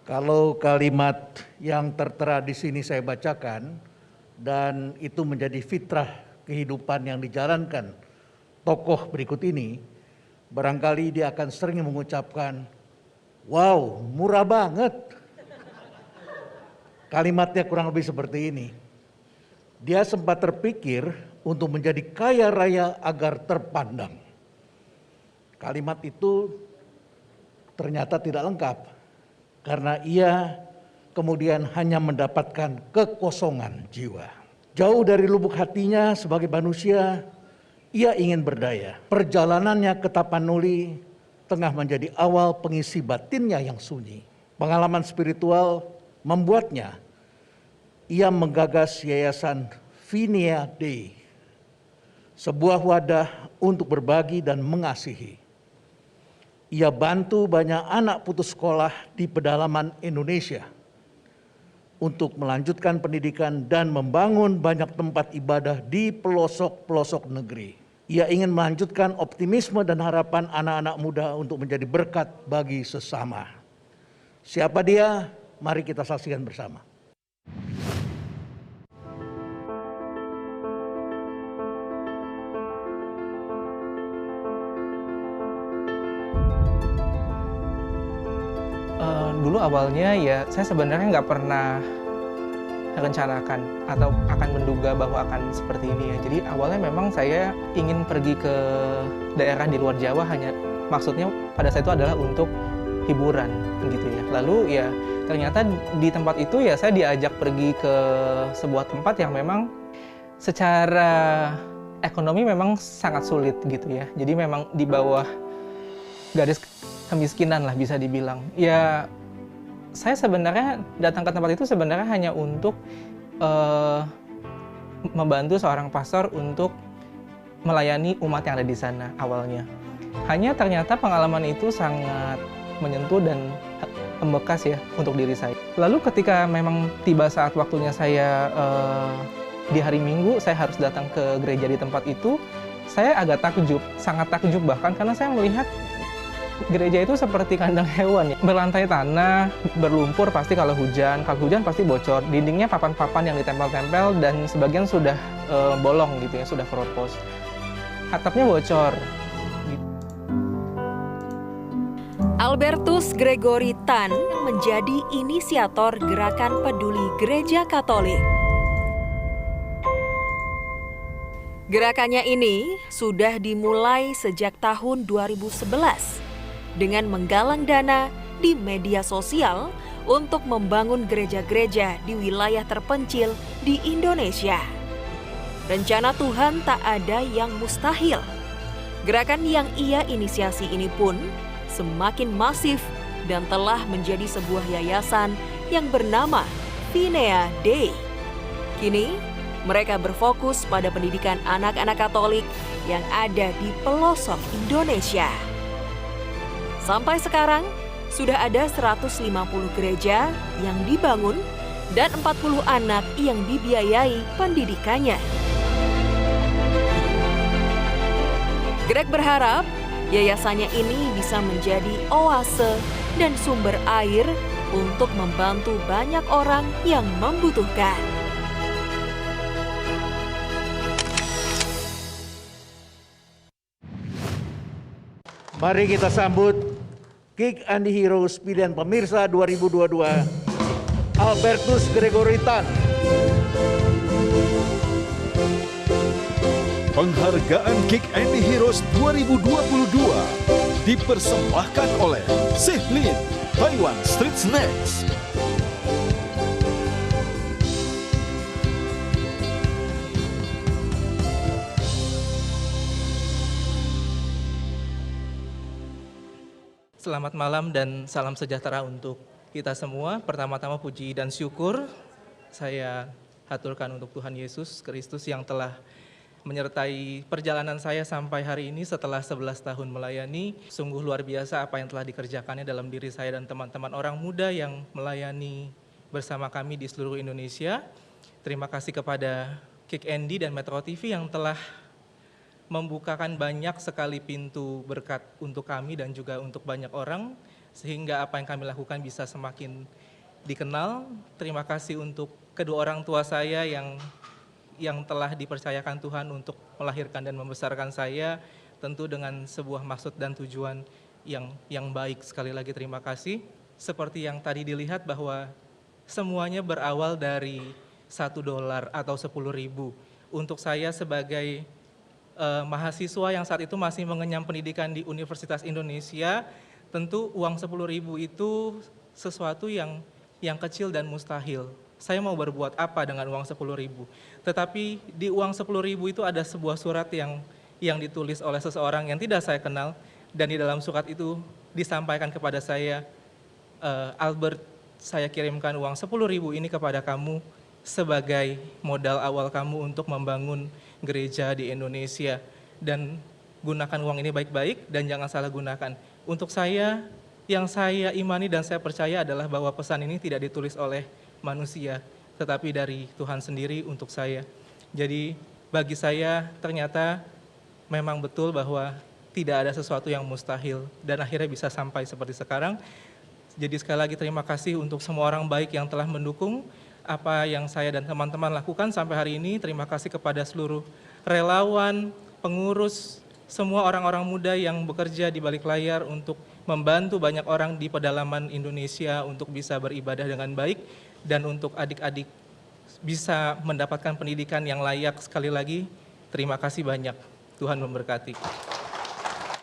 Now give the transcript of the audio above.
Kalau kalimat yang tertera di sini saya bacakan, dan itu menjadi fitrah kehidupan yang dijalankan tokoh berikut ini, barangkali dia akan sering mengucapkan, "Wow, murah banget." Kalimatnya kurang lebih seperti ini. Dia sempat terpikir untuk menjadi kaya raya agar terpandang. Kalimat itu ternyata tidak lengkap, karena ia kemudian hanya mendapatkan kekosongan jiwa. Jauh dari lubuk hatinya sebagai manusia, ia ingin berdaya. Perjalanannya ke Tapanuli tengah menjadi awal pengisi batinnya yang sunyi. Pengalaman spiritual membuatnya ia menggagas yayasan Vinea Dei, sebuah wadah untuk berbagi dan mengasihi. Ia bantu banyak anak putus sekolah di pedalaman Indonesia untuk melanjutkan pendidikan dan membangun banyak tempat ibadah di pelosok-pelosok negeri. Ia ingin melanjutkan optimisme dan harapan anak-anak muda untuk menjadi berkat bagi sesama. Siapa dia? Mari kita saksikan bersama. Dulu awalnya ya saya sebenarnya nggak pernah rencanakan atau akan menduga bahwa akan seperti ini ya. Jadi awalnya memang saya ingin pergi ke daerah di luar Jawa, hanya maksudnya pada saat itu adalah untuk hiburan gitu ya. Lalu ya ternyata di tempat itu ya saya diajak pergi ke sebuah tempat yang memang secara ekonomi memang sangat sulit gitu ya. Jadi memang di bawah garis kemiskinan lah bisa dibilang. Ya saya sebenarnya datang ke tempat itu sebenarnya hanya untuk membantu seorang pastor untuk melayani umat yang ada di sana awalnya. Hanya ternyata pengalaman itu sangat menyentuh dan membekas ya untuk diri saya. Lalu ketika memang tiba saat waktunya saya di hari Minggu saya harus datang ke gereja di tempat itu, saya agak takjub, sangat takjub bahkan karena saya melihat gereja itu seperti kandang hewan ya. Berlantai tanah, berlumpur pasti kalau hujan pasti bocor. Dindingnya papan-papan yang ditempel-tempel dan sebagian sudah bolong gitu ya, sudah keropos. Atapnya bocor. Albertus Gregory Tan menjadi inisiator Gerakan Peduli Gereja Katolik. Gerakannya ini sudah dimulai sejak tahun 2011. Dengan menggalang dana di media sosial untuk membangun gereja-gereja di wilayah terpencil di Indonesia. Rencana Tuhan tak ada yang mustahil. Gerakan yang ia inisiasi ini pun semakin masif dan telah menjadi sebuah yayasan yang bernama Vinea Dei. Kini, mereka berfokus pada pendidikan anak-anak Katolik yang ada di pelosok Indonesia. Sampai sekarang, sudah ada 150 gereja yang dibangun dan 40 anak yang dibiayai pendidikannya. Greg berharap yayasannya ini bisa menjadi oase dan sumber air untuk membantu banyak orang yang membutuhkan. Mari kita sambut Kick and the Heroes pilihan pemirsa 2022, Albertus Gregory Tan. Penghargaan Kick and the Heroes 2022 dipersembahkan oleh Sihlin Taiwan Street Snacks. Selamat malam dan salam sejahtera untuk kita semua. Pertama-tama puji dan syukur saya haturkan untuk Tuhan Yesus Kristus yang telah menyertai perjalanan saya sampai hari ini setelah 11 tahun melayani. Sungguh luar biasa apa yang telah dikerjakannya dalam diri saya dan teman-teman orang muda yang melayani bersama kami di seluruh Indonesia. Terima kasih kepada Kick Andy dan Metro TV yang telah membukakan banyak sekali pintu berkat untuk kami dan juga untuk banyak orang. sehingga apa yang kami lakukan bisa semakin dikenal. Terima kasih untuk kedua orang tua saya yang telah dipercayakan Tuhan untuk melahirkan dan membesarkan saya, tentu dengan sebuah maksud dan tujuan yang baik. Sekali lagi terima kasih. Seperti yang tadi dilihat bahwa semuanya berawal dari $1 atau 10.000. Untuk saya sebagai mahasiswa yang saat itu masih mengenyam pendidikan di Universitas Indonesia, tentu uang 10.000 itu sesuatu yang kecil dan mustahil. Saya mau berbuat apa dengan uang 10.000? Tetapi di uang 10.000 itu ada sebuah surat yang ditulis oleh seseorang yang tidak saya kenal, dan di dalam surat itu disampaikan kepada saya, Albert, saya kirimkan uang 10.000 ini kepada kamu sebagai modal awal kamu untuk membangun gereja di Indonesia, dan gunakan uang ini baik-baik dan jangan salah gunakan. Untuk saya, yang saya imani dan saya percaya adalah bahwa pesan ini tidak ditulis oleh manusia, tetapi dari Tuhan sendiri untuk saya. Jadi bagi saya ternyata memang betul bahwa tidak ada sesuatu yang mustahil, dan akhirnya bisa sampai seperti sekarang. Jadi sekali lagi terima kasih untuk semua orang baik yang telah mendukung apa yang saya dan teman-teman lakukan sampai hari ini. Terima kasih kepada seluruh relawan, pengurus, semua orang-orang muda yang bekerja di balik layar untuk membantu banyak orang di pedalaman Indonesia untuk bisa beribadah dengan baik, dan untuk adik-adik bisa mendapatkan pendidikan yang layak. Sekali lagi, terima kasih banyak. Tuhan memberkati.